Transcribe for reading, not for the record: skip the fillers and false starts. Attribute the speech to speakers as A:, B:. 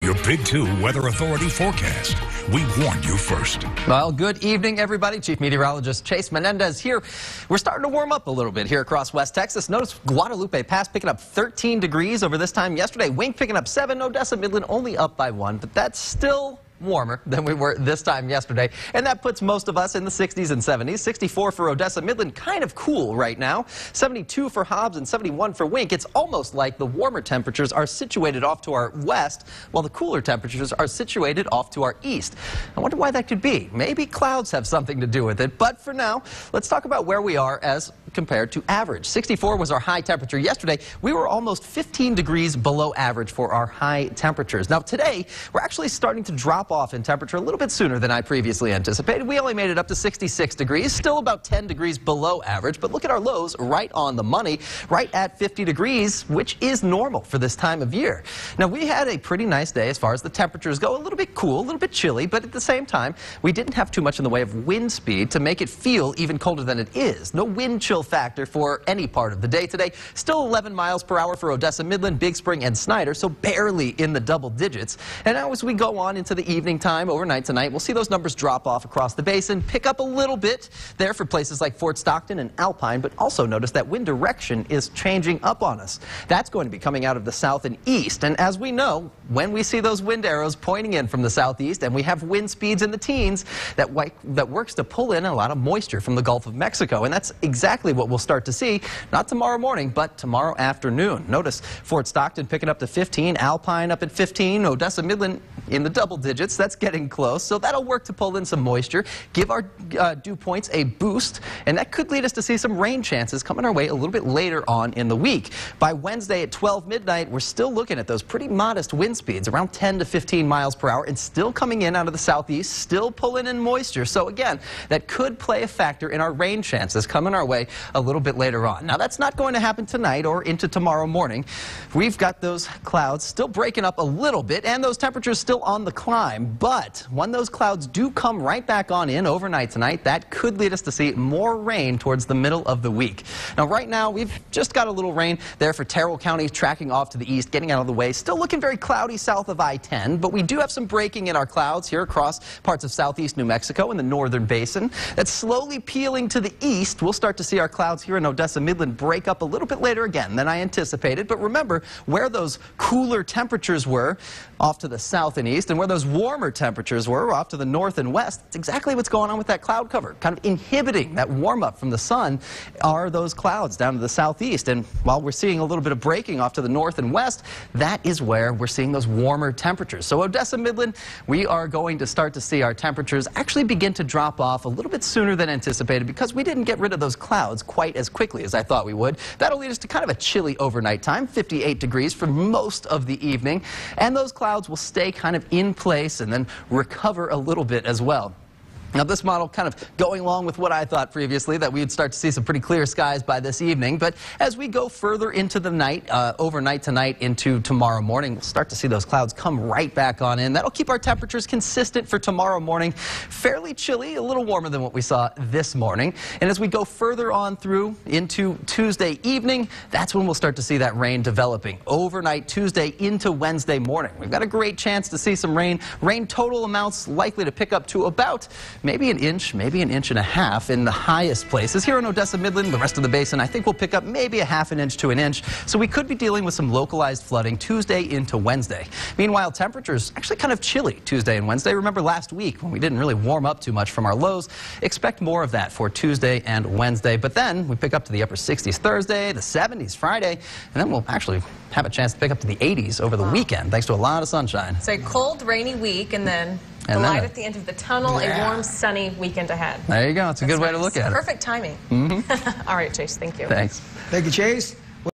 A: Your Big 2 Weather Authority forecast. We warned you first.
B: Well, good evening, everybody. Chief Meteorologist Chase Menendez here. We're starting to warm up a little bit here across West Texas. Notice Guadalupe Pass picking up 13 degrees over this time yesterday. Wink picking up 7. Odessa Midland only up by 1, but that's still warmer than we were this time yesterday, and that puts most of us in the 60s and 70s. 64 for Odessa Midland, kind of cool right now. 72 for Hobbs and 71 for Wink. It's almost like the warmer temperatures are situated off to our west, while the cooler temperatures are situated off to our east. I wonder why that could be. Maybe clouds have something to do with it, but for now, let's talk about where we are as compared to average. 64 was our high temperature yesterday. We were almost 15 degrees below average for our high temperatures. Now today, we're actually starting to drop off in temperature a little bit sooner than I previously anticipated. We only made it up to 66 degrees, still about 10 degrees below average, but look at our lows right on the money, right at 50 degrees, which is normal for this time of year. Now we had a pretty nice day as far as the temperatures go, a little bit cool, a little bit chilly, but at the same time, we didn't have too much in the way of wind speed to make it feel even colder than it is. No wind chill factor for any part of the day today. Still 11 miles per hour for Odessa Midland, Big Spring, and Snyder, so barely in the double digits. And now as we go on into the evening time, overnight tonight, we'll see those numbers drop off across the basin, pick up a little bit there for places like Fort Stockton and Alpine, but also notice that wind direction is changing up on us. That's going to be coming out of the south and east, and as we know, when we see those wind arrows pointing in from the southeast and we have wind speeds in the teens, that works to pull in a lot of moisture from the Gulf of Mexico, and that's exactly what we'll start to see, not tomorrow morning, but tomorrow afternoon. Notice Fort Stockton picking up to 15, Alpine up at 15, Odessa Midland in the double digits. That's getting close, so that'll work to pull in some moisture, give our dew points a boost, and that could lead us to see some rain chances coming our way a little bit later on in the week. By Wednesday at 12 midnight, we're still looking at those pretty modest wind speeds, around 10 to 15 miles per hour, and still coming in out of the southeast, still pulling in moisture. So again, that could play a factor in our rain chances coming our way a little bit later on. Now that's not going to happen tonight or into tomorrow morning. We've got those clouds still breaking up a little bit and those temperatures still on the climb, but when those clouds do come right back on in overnight tonight, that could lead us to see more rain towards the middle of the week. Now right now we've just got a little rain there for Terrell County, tracking off to the east, getting out of the way. Still looking very cloudy south of I-10, but we do have some breaking in our clouds here across parts of southeast New Mexico and the northern basin. That's slowly peeling to the east. We'll start to see our clouds here in Odessa Midland break up a little bit later again than I anticipated, but remember where those cooler temperatures were off to the south and east and where those warmer temperatures were off to the north and west. That's exactly what's going on with that cloud cover. Kind of inhibiting that warm up from the sun are those clouds down to the southeast, and while we're seeing a little bit of breaking off to the north and west, that is where we're seeing those warmer temperatures. So Odessa Midland, we are going to start to see our temperatures actually begin to drop off a little bit sooner than anticipated because we didn't get rid of those clouds quite as quickly as I thought we would. That'll lead us to kind of a chilly overnight time, 58 degrees for most of the evening, and those clouds will stay kind of in place and then recover a little bit as well. Now this model kind of going along with what I thought previously, that we'd start to see some pretty clear skies by this evening, but as we go further into the night, overnight tonight into tomorrow morning, we'll start to see those clouds come right back on in. That'll keep our temperatures consistent for tomorrow morning, fairly chilly, a little warmer than what we saw this morning. And as we go further on through into Tuesday evening, that's when we'll start to see that rain developing. Overnight Tuesday into Wednesday morning, we've got a great chance to see some rain. Rain total amounts likely to pick up to about maybe an inch and a half in the highest places. Here in Odessa Midland, the rest of the basin, I think we'll pick up maybe a half an inch to an inch. So we could be dealing with some localized flooding Tuesday into Wednesday. Meanwhile, temperatures actually kind of chilly Tuesday and Wednesday. Remember last week when we didn't really warm up too much from our lows. Expect more of that for Tuesday and Wednesday. But then we pick up to the upper 60s Thursday, the 70s Friday, and then we'll actually have a chance to pick up to the 80s over the weekend thanks to a lot of sunshine.
C: So a cold, rainy week, and then the light at the end of the tunnel, a warm, sunny weekend ahead.
B: There you go. It's a good way to look at it.
C: Perfect timing. All right, Chase, thank you.
B: Thanks.
D: Thank you, Chase.